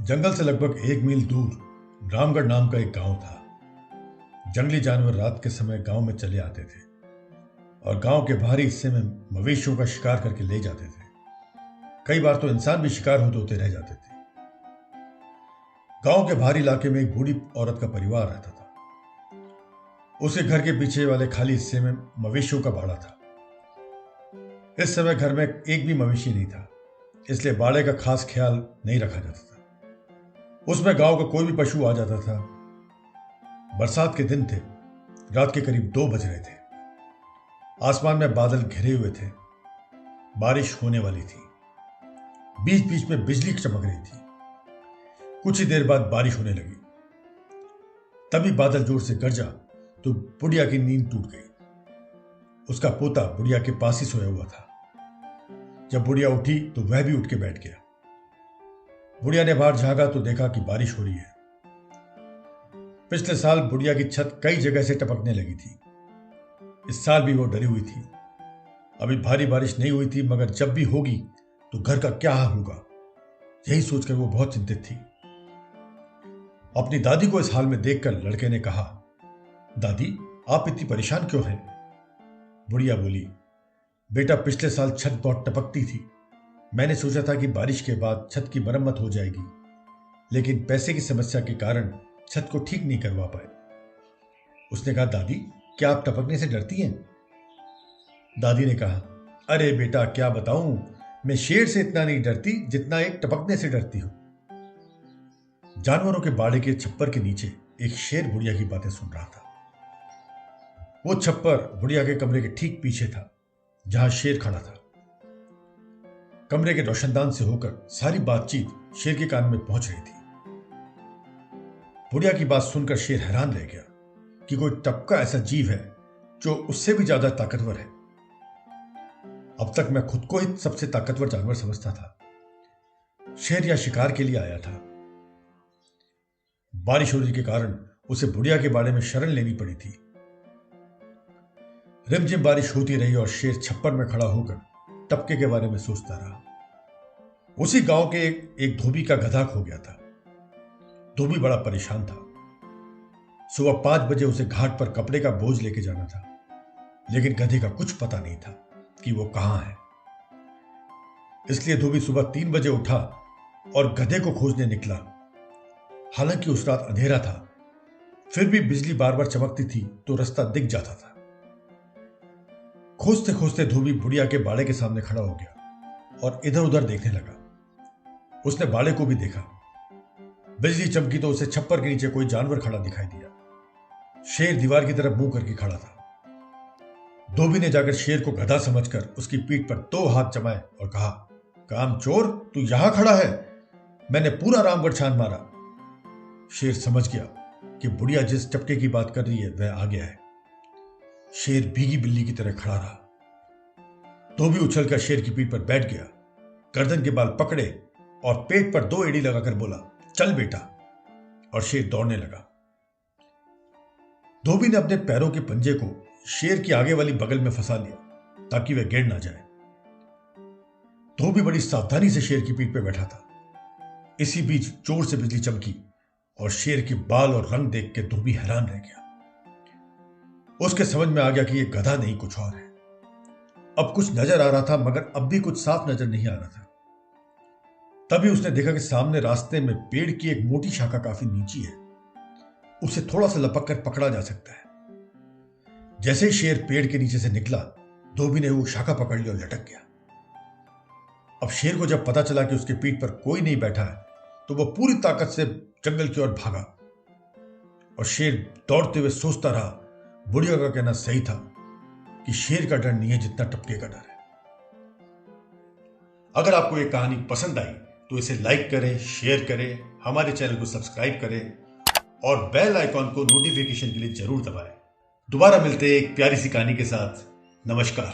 जंगल से लगभग 1 मील दूर रामगढ़ नाम का एक गांव था। जंगली जानवर रात के समय गांव में चले आते थे और गांव के बाहरी हिस्से में मवेशियों का शिकार करके ले जाते थे। कई बार तो इंसान भी शिकार होते होते रह जाते थे। गांव के बाहरी इलाके में एक बूढ़ी औरत का परिवार रहता था। उसके घर के पीछे वाले खाली हिस्से में मवेशियों का बाड़ा था। इस समय घर में एक भी मवेशी नहीं था, इसलिए बाड़े का खास ख्याल नहीं रखा जाता था। उसमें गांव का कोई भी पशु आ जाता था। बरसात के दिन थे। रात के करीब 2 बज रहे थे। आसमान में बादल घिरे हुए थे। बारिश होने वाली थी। बीच बीच में बिजली चमक रही थी। कुछ ही देर बाद बारिश होने लगी। तभी बादल जोर से गरजा तो बुढ़िया की नींद टूट गई। उसका पोता बुढ़िया के पास ही सोया हुआ था। जब बुढ़िया उठी तो वह भी उठ के बैठ गया। बुढ़िया ने बाहर झांका तो देखा कि बारिश हो रही है। पिछले साल बुढ़िया की छत कई जगह से टपकने लगी थी। इस साल भी वो डरी हुई थी। अभी भारी बारिश नहीं हुई थी, मगर जब भी होगी तो घर का क्या हाल होगा, यही सोचकर वो बहुत चिंतित थी। अपनी दादी को इस हाल में देखकर लड़के ने कहा, दादी, आप इतनी परेशान क्यों हैं? बुढ़िया बोली, बेटा, पिछले साल छत बहुत टपकती थी। मैंने सोचा था कि बारिश के बाद छत की मरम्मत हो जाएगी, लेकिन पैसे की समस्या के कारण छत को ठीक नहीं करवा पाए। उसने कहा, दादी, क्या आप टपकने से डरती हैं? दादी ने कहा, अरे बेटा, क्या बताऊं, मैं शेर से इतना नहीं डरती जितना एक टपकने से डरती हूं। जानवरों के बाड़े के छप्पर के नीचे एक शेर बुढ़िया की बातें सुन रहा था। वो छप्पर बुढ़िया के कमरे के ठीक पीछे था, जहां शेर खड़ा था। कमरे के रोशनदान से होकर सारी बातचीत शेर के कान में पहुंच रही थी। बुढ़िया की बात सुनकर शेर हैरान रह गया कि कोई टपका ऐसा जीव है जो उससे भी ज्यादा ताकतवर है। अब तक मैं खुद को ही सबसे ताकतवर जानवर समझता था। शेर यहां शिकार के लिए आया था। बारिश होने के कारण उसे बुढ़िया के बारे में शरण लेनी पड़ी थी। रिमझिम बारिश होती रही और शेर छप्पर में खड़ा होकर टपके के बारे में सोचता रहा। उसी गांव के एक धोबी का गधा खो गया था। धोबी बड़ा परेशान था। सुबह 5 बजे उसे घाट पर कपड़े का बोझ लेके जाना था, लेकिन गधे का कुछ पता नहीं था कि वो कहां है। इसलिए धोबी सुबह 3 बजे उठा और गधे को खोजने निकला। हालांकि उस रात अंधेरा था, फिर भी बिजली बार बार चमकती थी तो रास्ता दिख जाता था। खोजते खोजते धोबी बुढ़िया के बाड़े के सामने खड़ा हो गया और इधर उधर देखने लगा। उसने बाड़े को भी देखा। बिजली चमकी तो उसे छप्पर के नीचे कोई जानवर खड़ा दिखाई दिया। शेर दीवार की तरफ मुंह करके खड़ा था। धोबी ने जाकर शेर को गधा समझकर उसकी पीठ पर 2 हाथ जमाए और कहा, कामचोर, तू यहां खड़ा है? मैंने पूरा रामगढ़ छान मारा। शेर समझ गया कि बुढ़िया जिस टपके की बात कर रही है वह आ गया है। शेर भीगी बिल्ली की तरह खड़ा रहा। धोबी उछलकर शेर की पीठ पर बैठ गया, गर्दन के बाल पकड़े और पेट पर 2 एड़ी लगाकर बोला, चल बेटा, और शेर दौड़ने लगा। धोबी ने अपने पैरों के पंजे को शेर की आगे वाली बगल में फंसा लिया ताकि वह गिर ना जाए। धोबी बड़ी सावधानी से शेर की पीठ पर बैठा था। इसी बीच जोर से बिजली चमकी और शेर के बाल और रंग देख के धोबी हैरान रह गया। उसके समझ में आ गया कि यह गधा नहीं, कुछ और है। अब कुछ नजर आ रहा था, मगर अब भी कुछ साफ नजर नहीं आ रहा था। तभी उसने देखा कि सामने रास्ते में पेड़ की एक मोटी शाखा काफी नीची है। उसे थोड़ा सा लपक कर पकड़ा जा सकता है। जैसे ही शेर पेड़ के नीचे से निकला, धोबी ने वो शाखा पकड़ ली और लटक गया। अब शेर को जब पता चला कि उसके पीठ पर कोई नहीं बैठा है, तो वह पूरी ताकत से जंगल की ओर भागा। और शेर दौड़ते हुए सोचता रहा, बुढ़िया का कहना सही था कि शेर का डर नहीं है जितना टपके का डर है। अगर आपको यह कहानी पसंद आई तो इसे लाइक करें, शेयर करें, हमारे चैनल को सब्सक्राइब करें और बेल आइकॉन को नोटिफिकेशन के लिए जरूर दबाएं। दोबारा मिलते हैं एक प्यारी सी कहानी के साथ। नमस्कार।